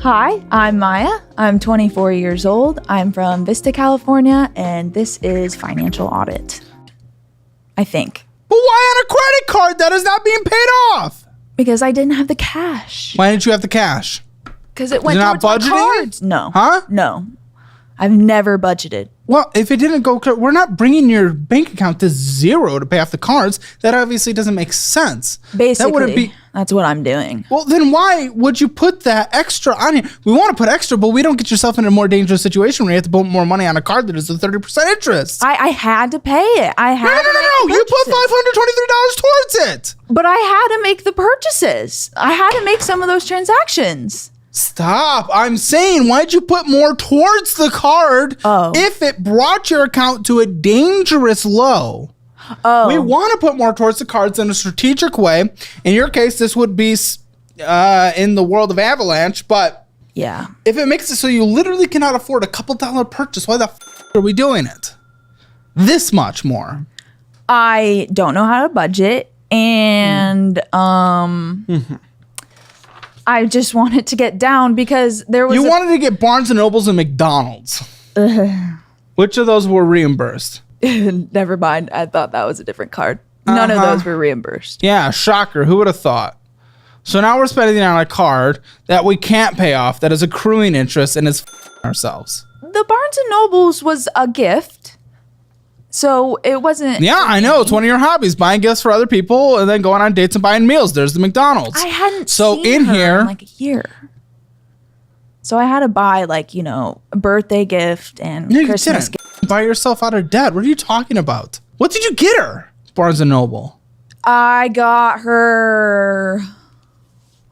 Hi, I'm Maya. I'm 24 years old. I'm from Vista, California, and this is Financial Audit. I think. But why on a credit card that is not being paid off? Because I didn't have the cash. Why didn't you have the cash? Because it went towards my cards. No. Huh? No. I've never budgeted. Well, if it didn't go, we're not bringing your bank account to zero to pay off the cards. That obviously doesn't make sense. Basically, that's what I'm doing. Well, then why would you put that extra on here? We want to put extra, but we don't get yourself in a more dangerous situation where you have to put more money on a card that is a 30% interest. I had to pay it. I had No. You put $523 towards it. But I had to make the purchases. I had to make some of those transactions. Stop. I'm saying, why'd you put more towards the card if it brought your account to a dangerous low? We want to put more towards the cards in a strategic way. In your case, this would be in the world of Avalanche, but yeah, if it makes it so you literally cannot afford a couple dollar purchase, why the are we doing it? This much more. I don't know how to budget, and I just wanted to get down because there was. You wanted to get Barnes and Nobles and McDonald's. Which of those were reimbursed? Never mind. I thought that was a different card. None of those were reimbursed. Yeah, shocker. Who would have thought? So now we're spending it on a card that we can't pay off, that is accruing interest, and is ourselves. The Barnes and Nobles was a gift, so it wasn't. Yeah, I know. It's one of your hobbies, buying gifts for other people and then going on dates and buying meals. There's the McDonald's. I hadn't seen in her here in like a year. So I had to buy a birthday gift and Christmas gift. Buy yourself out of debt. What are you talking about? What did you get her? Barnes and Noble. I got her,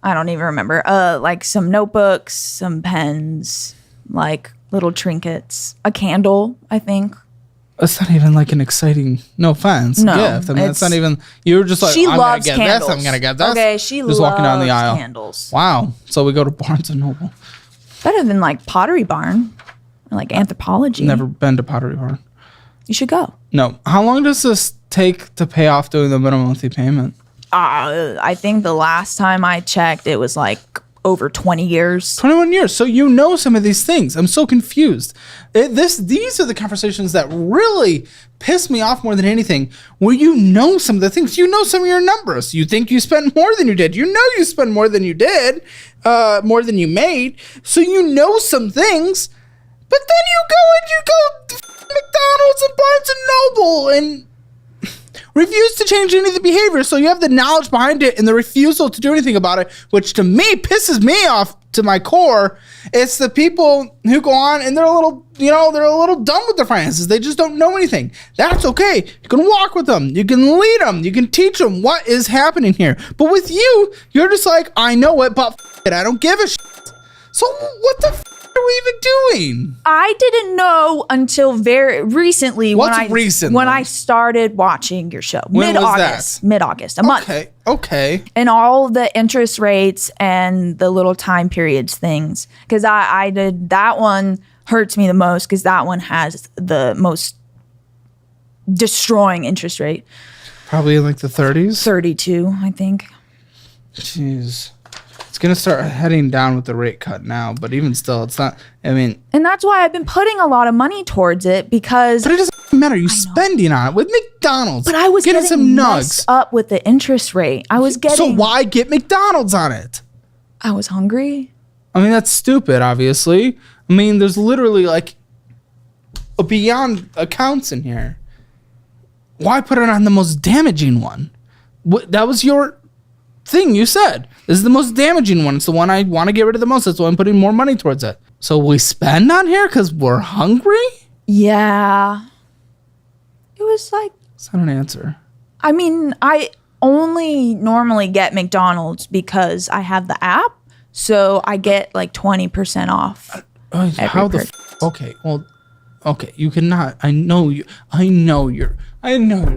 I don't even remember, some notebooks, some pens, little trinkets, a candle, I think. That's not even an exciting, no offense, gift. I mean, that's not even, you were just like, she I'm going to get candles. this, I'm going to get this. Okay, she just walking down the aisle. Candles. Wow. So we go to Barnes and Noble. Better than Pottery Barn or Anthropology. Never been to Pottery Barn. You should go. No. How long does this take to pay off doing the minimum monthly payment? I think the last time I checked, it was over 20 years. 21 years. So you know some of these things. I'm so confused. These are the conversations that really piss me off more than anything, where you know some of the things. You know some of your numbers. You think you spend more than you did. You know you spend more than you did, more than you made. So you know some things. But then you go to McDonald's and Barnes and Noble and refuse to change any of the behavior. So you have the knowledge behind it and the refusal to do anything about it, which to me pisses me off to my core. It's the people who go on and they're a little dumb with their finances. They just don't know anything. That's okay. You can walk with them. You can lead them. You can teach them what is happening here. But with you, you're just like, I know it, but it, I don't give a shit. So what the are we even doing? I didn't know until very recently. When I started watching your show. When was that? Mid-August, a month. Okay. And all the interest rates and the little time periods things. Because I did, that one hurts me the most because that one has the most destroying interest rate. Probably in the 30s? 32, I think. Jeez. It's going to start heading down with the rate cut now, but even still, it's not, And that's why I've been putting a lot of money towards it because... But it doesn't matter. You're spending on it with McDonald's. But I was getting some nugs up with the interest rate. So why get McDonald's on it? I was hungry. I mean, that's stupid, obviously. I mean, there's literally a beyond accounts in here. Why put it on the most damaging one? That was your thing you said. This is the most damaging one. It's the one I want to get rid of the most. That's why I'm putting more money towards it. So we spend on here because we're hungry? Yeah. It was It's not an answer. I mean, I only normally get McDonald's because I have the app. So I get 20% off. Okay. Well, okay. You cannot. I know you're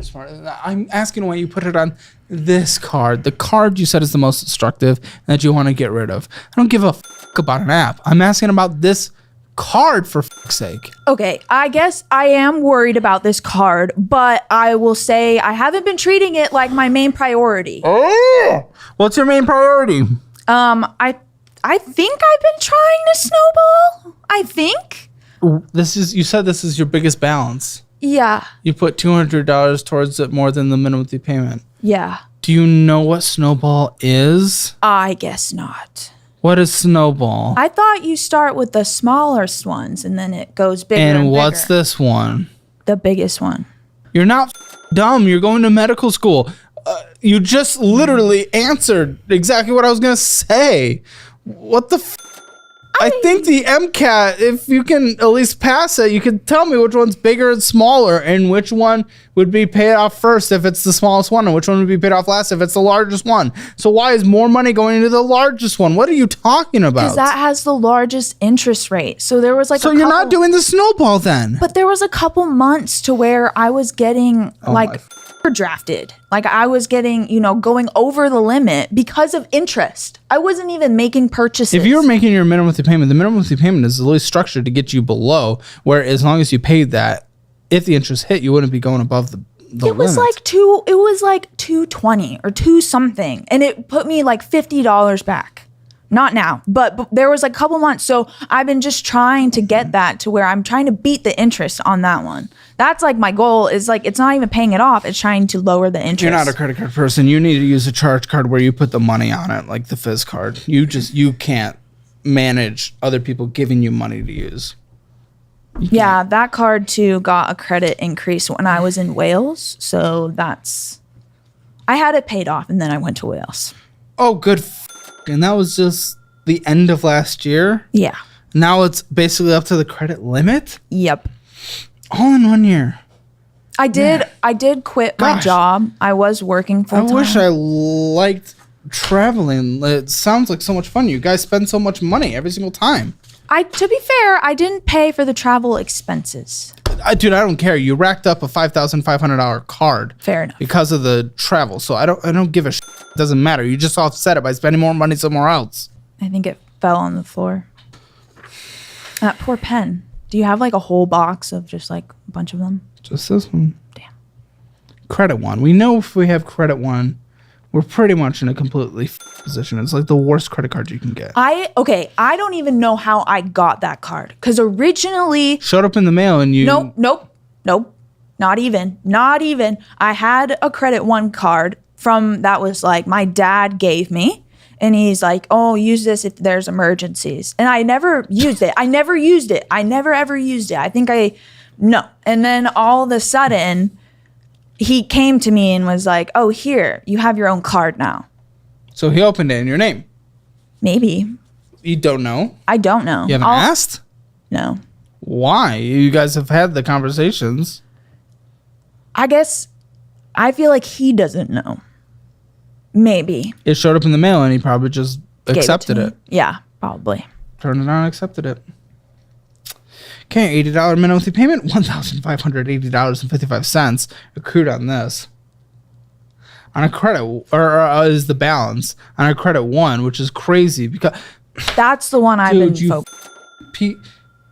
smarter than that. I'm asking why you put it on this card. The card you said is the most destructive and that you want to get rid of. I don't give a about an app. I'm asking about this card for sake. Okay, I guess I am worried about this card, but I will say I haven't been treating it like my main priority. Oh, what's your main priority? I think I've been trying a snowball, I think. You said this is your biggest balance. Yeah. You put $200 towards it more than the minimum monthly payment. Yeah. Do you know what snowball is? I guess not. What is snowball? I thought you start with the smallest ones and then it goes bigger and what's bigger. this one? The biggest one. You're not dumb. You're going to medical school. You just literally answered exactly what I was going to say. What the I think the MCAT, if you can at least pass it, you can tell me which one's bigger and smaller and which one would be paid off first if it's the smallest one and which one would be paid off last if it's the largest one. So why is more money going into the largest one? What are you talking about? Because that has the largest interest rate. So there was like So you're not doing the snowball then? But there was a couple months to where I was getting drafted. Like I was getting, going over the limit because of interest. I wasn't even making purchases. If you were making your minimum monthly payment, the minimum monthly payment is really structured to get you below, where as long as you paid that, if the interest hit, you wouldn't be going above the it was limit. it was like $220 or $2 something. And it put me like $50 back. Not now, but there was a couple months. So I've been just trying to get that to where I'm trying to beat the interest on that one. That's like my goal is like, it's not even paying it off. It's trying to lower the interest. You're not a credit card person. You need to use a charge card where you put the money on it, like the Fizz card. You can't manage other people giving you money to use. Yeah, that card too got a credit increase when I was in Wales. So I had it paid off and then I went to Wales. Oh, good. And that was just the end of last year? Yeah. Now it's basically up to the credit limit? Yep. All in 1 year. I did quit my job. I was working full time. I wish I liked traveling. It sounds like so much fun. You guys spend so much money every single time. To be fair, I didn't pay for the travel expenses. Dude, I don't care. You racked up a $5,500 card. Fair enough. Because of the travel. So I don't give a shit. It doesn't matter. You just offset it by spending more money somewhere else. I think it fell on the floor. That poor pen. Do you have like a whole box of just like a bunch of them? Just this one. Damn. Credit One. We know if we have Credit One, we're pretty much in a completely position. It's like the worst credit card you can get. I don't even know how I got that card. Because originally... Showed up in the mail and you... Nope. Not even. I had a Credit One card that was like my dad gave me. And he's like, oh, use this if there's emergencies. And I never used it. I never ever used it. No. And then all of a sudden, he came to me and was like, oh, here, you have your own card now. So he opened it in your name? Maybe. You don't know? I don't know. You haven't asked? No. Why? You guys have had the conversations. I guess I feel like he doesn't know. Maybe. It showed up in the mail and he probably just accepted it. Yeah, probably. Turned it on and accepted it. Okay, $80 minimum monthly payment, $1,580.55 accrued on this. On a credit, or is the balance on a Credit One, which is crazy because that's the one I've been focused.